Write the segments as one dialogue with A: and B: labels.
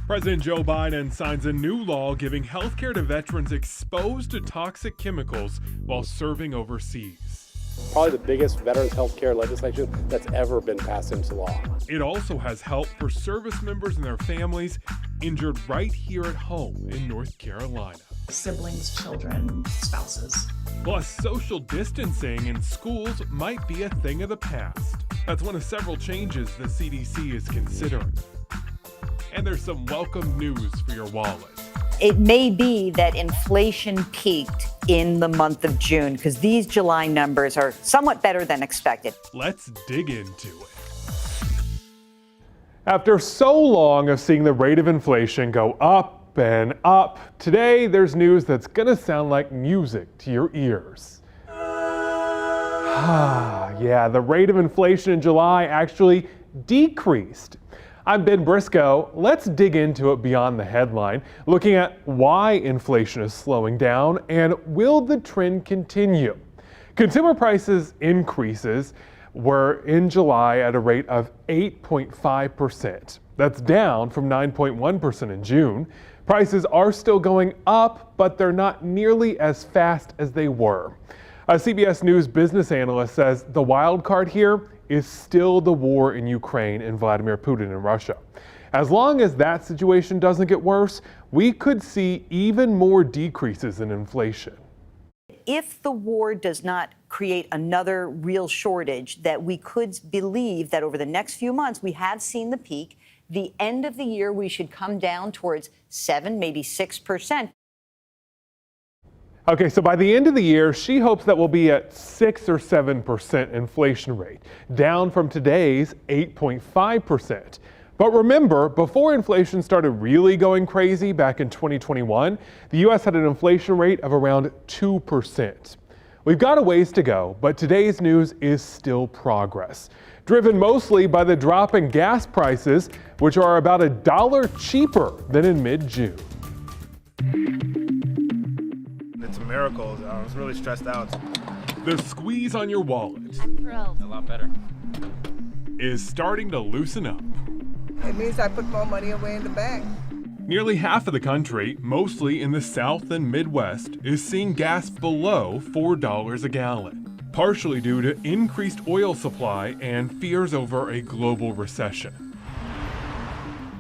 A: President Joe Biden signs a new law giving health care to veterans exposed to toxic chemicals while serving overseas.
B: Probably the biggest veterans health care legislation that's ever been passed into law.
A: It also has help for service members and their families injured right here at home in North Carolina.
C: Siblings, children, spouses.
A: Plus, social distancing in schools might be a thing of the past. That's one of several changes the CDC is considering. And there's some welcome news for your wallet.
D: It may be that inflation peaked in the month of June because these July numbers are somewhat better than expected.
A: Let's dig into it. After so long of seeing the rate of inflation go up and up, today there's news that's gonna sound like music to your ears. Yeah, the rate of inflation in July actually decreased. I'm Ben Briscoe. Let's dig into it beyond the headline, looking at why inflation is slowing down and will the trend continue. Consumer prices increases were in July at a rate of 8.5%. That's down from 9.1% in June. Prices are still going up, but they're not nearly as fast as they were. A CBS News business analyst says the wild card here is still the war in Ukraine and Vladimir Putin in Russia. As long as that situation doesn't get worse, we could see even more decreases in inflation.
D: If the war does not create another real shortage, that we could believe that over the next few months, we have seen the peak. The end of the year, we should come down towards 7, maybe 6%.
A: Okay, so by the end of the year, she hopes that we'll be at 6 or 7% inflation rate, down from today's 8.5%. But remember, before inflation started really going crazy back in 2021, the U.S. had an inflation rate of around 2%. We've got a ways to go, but today's news is still progress, driven mostly by the drop in gas prices, which are about $1 cheaper than in mid-June.
E: It's a miracle. I was really stressed out.
A: The squeeze on your wallet
F: I'm thrilled.
E: A lot better.
A: is starting to loosen up.
G: It means I put more money away in the bank.
A: Nearly half of the country, mostly in the South and Midwest, is seeing gas below $4 a gallon, partially due to increased oil supply and fears over a global recession.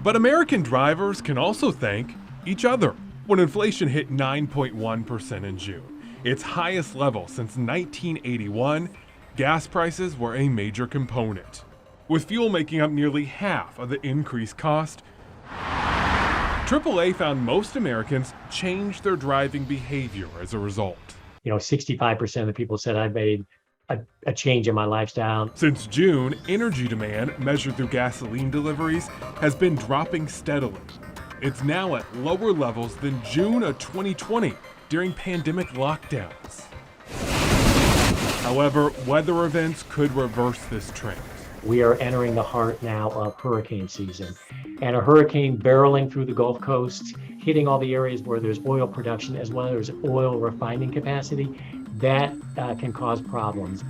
A: But American drivers can also thank each other. When inflation hit 9.1% in June, its highest level since 1981, gas prices were a major component. With fuel making up nearly half of the increased cost, AAA found most Americans changed their driving behavior as a result.
H: 65% of the people said I made a change in my lifestyle.
A: Since June, energy demand, measured through gasoline deliveries, has been dropping steadily. It's now at lower levels than June of 2020 during pandemic lockdowns. However, weather events could reverse this trend.
H: We are entering the heart now of hurricane season, and a hurricane barreling through the Gulf Coast, hitting all the areas where there's oil production as well as oil refining capacity, that can cause problems.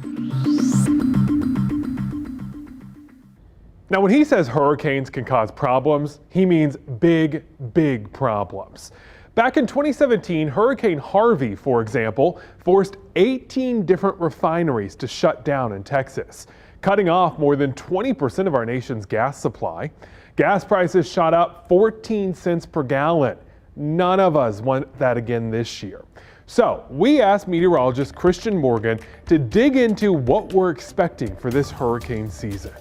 A: Now, when he says hurricanes can cause problems, he means big, big problems. Back in 2017, Hurricane Harvey, for example, forced 18 different refineries to shut down in Texas, cutting off more than 20% of our nation's gas supply. Gas prices shot up 14 cents per gallon. None of us want that again this year. So we asked meteorologist Christian Morgan to dig into what we're expecting for this hurricane season.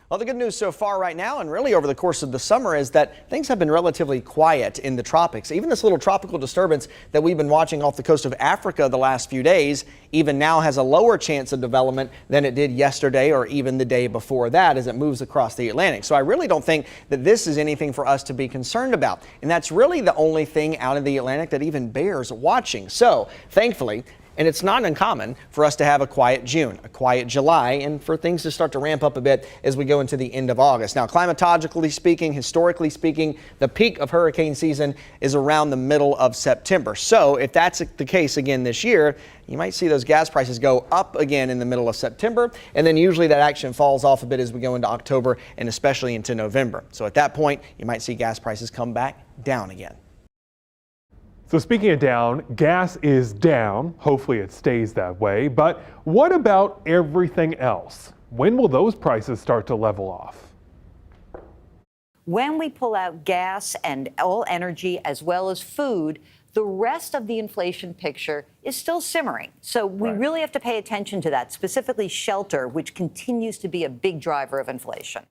I: Well, the good news so far right now, and really over the course of the summer, is that things have been relatively quiet in the tropics. Even this little tropical disturbance that we've been watching off the coast of Africa the last few days, even now has a lower chance of development than it did yesterday or even the day before that as it moves across the Atlantic. So I really don't think that this is anything for us to be concerned about. And that's really the only thing out in the Atlantic that even bears watching. So thankfully, And it's not uncommon for us to have a quiet June, a quiet July, and for things to start to ramp up a bit as we go into the end of August. Now, climatologically speaking, historically speaking, the peak of hurricane season is around the middle of September. So if that's the case again this year, you might see those gas prices go up again in the middle of September, and then usually that action falls off a bit as we go into October and especially into November. So at that point, you might see gas prices come back down again.
A: So speaking of down, gas is down. Hopefully it stays that way. But what about everything else? When will those prices start to level off?
D: When we pull out gas and all energy as well as food, the rest of the inflation picture is still simmering. So we really have to pay attention to that, specifically shelter, which continues to be a big driver of inflation.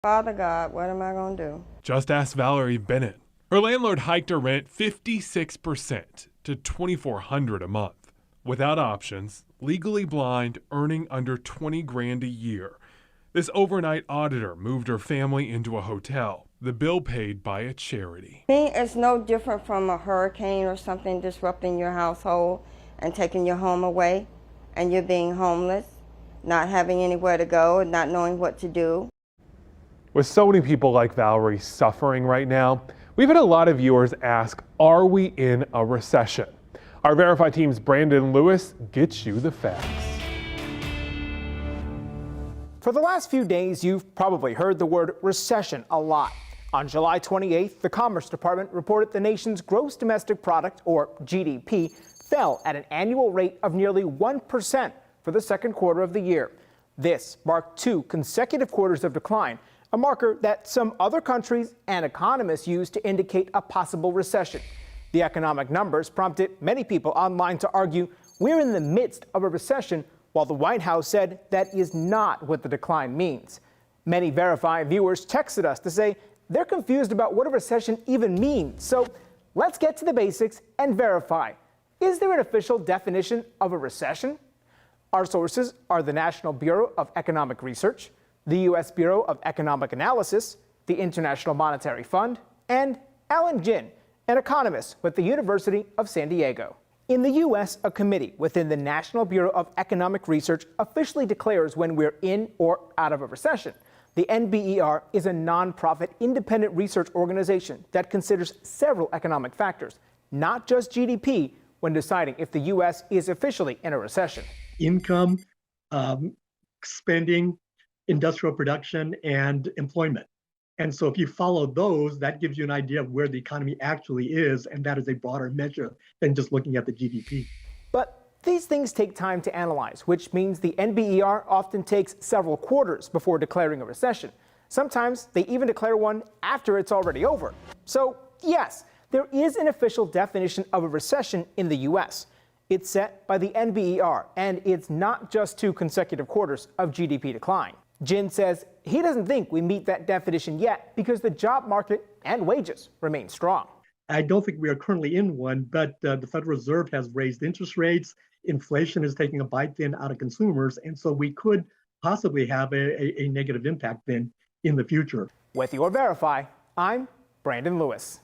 G: Father God, what am I going to do?
A: Just ask Valerie Bennett. Her landlord hiked her rent 56% to $2,400 a month. Without options, legally blind, earning under 20 grand a year. This overnight auditor moved her family into a hotel, the bill paid by a charity.
G: Me, it's no different from a hurricane or something disrupting your household and taking your home away, and you're being homeless, not having anywhere to go and not knowing what to do.
A: With so many people like Valerie suffering right now, we've had a lot of viewers ask, are we in a recession? Our Verify team's Brandon Lewis gets you the facts.
F: For the last few days, you've probably heard the word recession a lot. On July 28th, the Commerce Department reported the nation's gross domestic product, or GDP, fell at an annual rate of nearly 1% for the second quarter of the year. This marked 2 consecutive quarters of decline, a marker that some other countries and economists use to indicate a possible recession. The economic numbers prompted many people online to argue we're in the midst of a recession, while the White House said that is not what the decline means. Many Verify viewers texted us to say they're confused about what a recession even means. So let's get to the basics and verify. Is there an official definition of a recession? Our sources are the National Bureau of Economic Research, the U.S. Bureau of Economic Analysis, the International Monetary Fund, and Alan Ginn, an economist with the University of San Diego. In the U.S., a committee within the National Bureau of Economic Research officially declares when we're in or out of a recession. The NBER is a nonprofit independent research organization that considers several economic factors, not just GDP, when deciding if the U.S. is officially in a recession.
H: Income, spending, industrial production, and employment. And so if you follow those, that gives you an idea of where the economy actually is, and that is a broader measure than just looking at the GDP.
F: But these things take time to analyze, which means the NBER often takes several quarters before declaring a recession. Sometimes they even declare one after it's already over. So yes, there is an official definition of a recession in the U.S. It's set by the NBER, and it's not just 2 consecutive quarters of GDP decline. Ginn says he doesn't think we meet that definition yet because the job market and wages remain strong.
H: I don't think we are currently in one, but the Federal Reserve has raised interest rates. Inflation is taking a bite then out of consumers, and so we could possibly have a negative impact then in the future.
F: With your Verify, I'm Brandon Lewis.